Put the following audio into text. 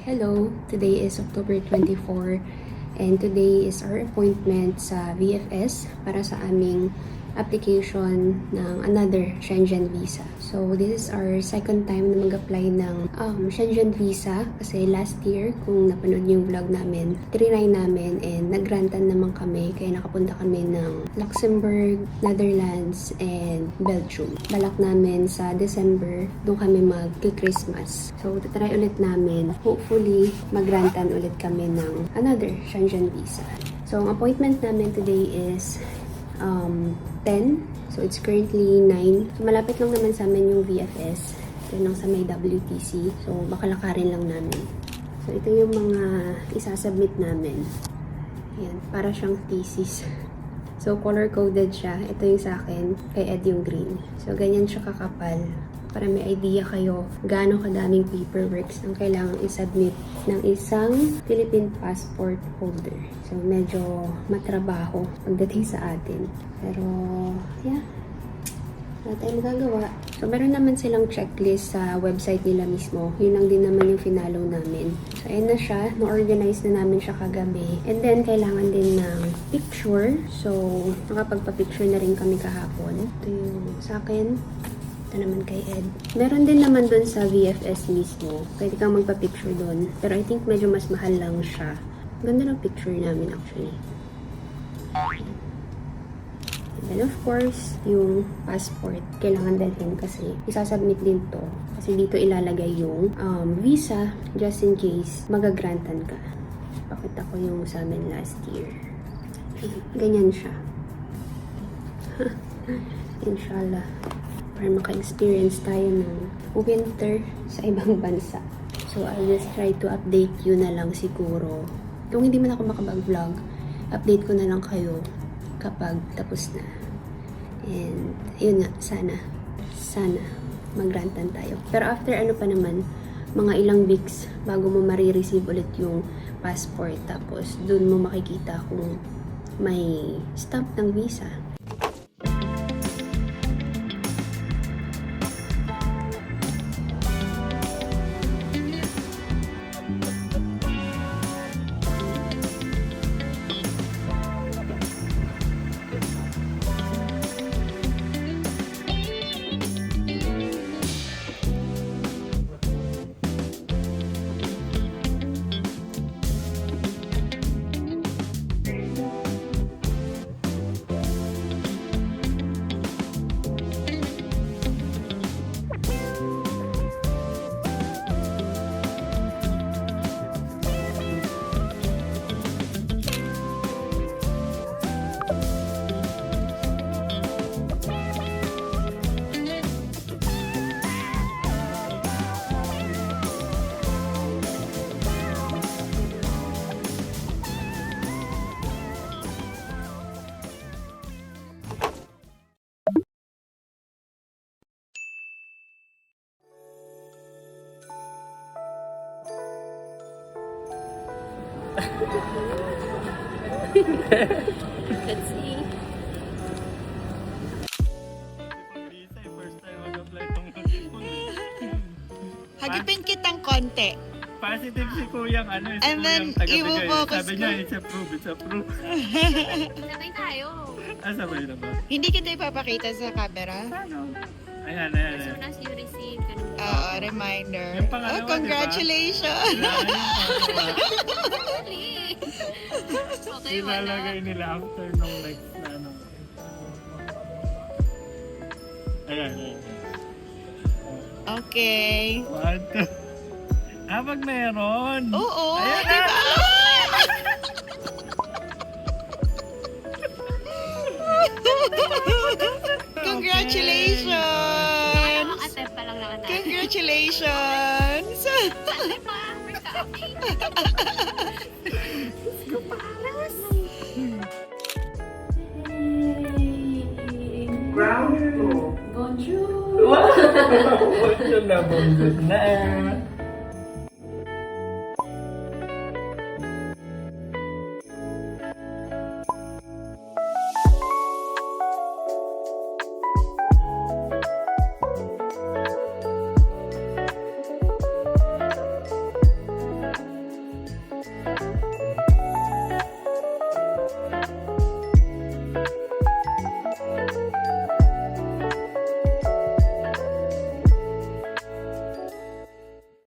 hello! Today is October 24 and today is our appointment sa VFS para sa aming application ng another Schengen visa. So, this is our second time na mag-apply ng Schengen visa kasi last year, kung napanood yung vlog namin, trinay namin and nagrantan naman kami kaya nakapunta kami ng Luxembourg, Netherlands, and Belgium. Balak namin sa December, doon kami mag-Christmas. So, tatry ulit namin. Hopefully, magrantan ulit kami ng another Schengen visa. So, ang appointment namin today is 10. So, it's currently 9. So, malapit lang naman sa amin yung VFS. Ito lang sa may WTC. So, baka lakarin lang namin. So, ito yung mga isasubmit namin. Ayan, para siyang thesis. So, color-coded siya. Ito yung sa akin. Kay Ed yung green. So, ganyan siya kakapal. Para may idea kayo gaano kadaming paperworks ang kailangang isubmit ng isang Philippine passport holder. So, medyo matrabaho pagdating sa atin. Pero, yeah. Wala tayong magagawa. So, meron naman silang checklist sa website nila mismo. Yun lang din naman yung finalo namin. So, ayan na siya. Na-organize na namin siya kagabi. And then, kailangan din ng picture. So, nakapagpa-picture na rin kami kahapon. Ito yung sa akin. Ito naman kay Ed. Meron din naman dun sa VFS mismo. Pwede kang magpa-picture dun. Pero I think medyo mas mahal lang siya. Ganda ng picture namin actually. And then of course, yung passport. Kailangan dalhin kasi isasubmit din to. Kasi dito ilalagay yung visa just in case magagrantan ka. Pakita ko yung sa amin last year. Ganyan siya. Inshallah. Para maka-experience tayo ng winter sa ibang bansa. So, I'll just try to update you na lang siguro. Kung hindi man ako makapag-vlog, update ko na lang kayo kapag tapos na. And, yun nga, sana magrantan tayo. Pero after ano pa naman, mga ilang weeks bago mo marireceive ulit yung passport. Tapos, dun mo makikita kung may stamp ng visa. Let's see. Hagipin kitang konti. Positive si Kuyang ano, si And then, Kuyang taga-bigay. i-focus Sabi niya, it's approved. Sabay tayo. Sabay na ba? Hindi kita ipapakita sa camera. Ano? Ayan. As soon as you receive, ganun ba? Oo, reminder. Yung pangalawa, Congratulations! Kailangan yung pangalawa. Okay, wala. Ilalagay nila after nung next na ano. Ayan. Okay. One, two. Pag meron. Oo, Ayan di ba? Congratulations! Attempt pa lang naman natin. Congratulations! Sali pa, we're coming. Ground floor. Bonjour! Wow! Bonjour na.